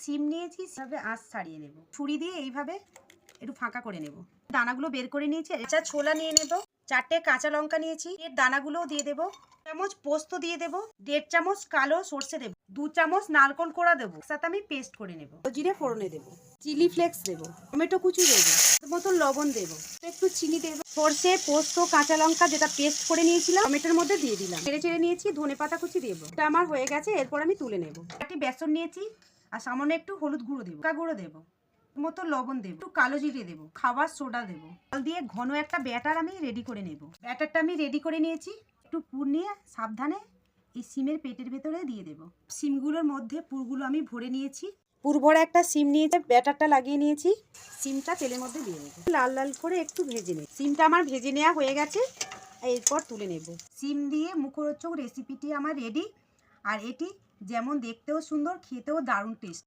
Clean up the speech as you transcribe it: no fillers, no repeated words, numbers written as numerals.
সিম নিয়েছি, সেভাবে আঁশ ছাড়িয়ে নেব। ছুরি দিয়ে এইভাবে একটু ফাঁকা করে নেব। দানাগুলো বের করে নিয়েছি। কাঁচা ছোলা নিয়ে নেব। 4টে কাঁচা লঙ্কা নিয়েছি, এর দানাগুলোও দিয়ে দেবো। চামচ পোস্ত দিয়ে দেবো। 1.5 চামচ কালো সর্ষে দেবো। 2 চামচ নারকোল কোড়া দেবো। সাথে আমি পেস্ট করে নেব। জিরে ফোড়নে দেবো, চিলি ফ্লেক্স দেবো, টমেটো কুচি দেবো, মতন লবণ দেবো, একটু চিনি দেবো। সর্ষে পোস্ত কাঁচা লঙ্কা যেটা পেস্ট করে নিয়েছিলাম টমেটোর মধ্যে দিয়ে দিলাম। ছেড়ে নিয়েছি, ধনেপাতা কুচি দেবো। এটা আমার হয়ে গেছে, এরপর আমি তুলে নেব। একটি বেসন নিয়েছি আর সামান্য একটু হলুদ গুঁড়ো দেবো, লঙ্কা গুঁড়ো দেবো, মতো লবণ দেবো, একটু কালো জিরে দেবো, খাবার সোডা দেবো। জল দিয়ে ঘন একটা ব্যাটার আমি রেডি করে নেব। ব্যাটারটা আমি রেডি করে নিয়েছি। একটু পুর নিয়ে সাবধানে এই সিমের পেটের ভেতরে দিয়ে দেবো। সিমগুলোর মধ্যে পুরগুলো আমি ভরে নিয়েছি। পুর ভরা একটা সিম নিয়েছি, ব্যাটারটা লাগিয়ে নিয়েছি। সিমটা তেলের মধ্যে দিয়ে দেবো, লাল লাল করে একটু ভেজে নেব। সিমটা আমার ভেজে নেওয়া হয়ে গেছে, এরপর তুলে নেব। সিম দিয়ে মুখরোচক রেসিপিটি আমার রেডি। আর এটি যেমন দেখতেও সুন্দর, খেতেও দারুণ টেস্ট।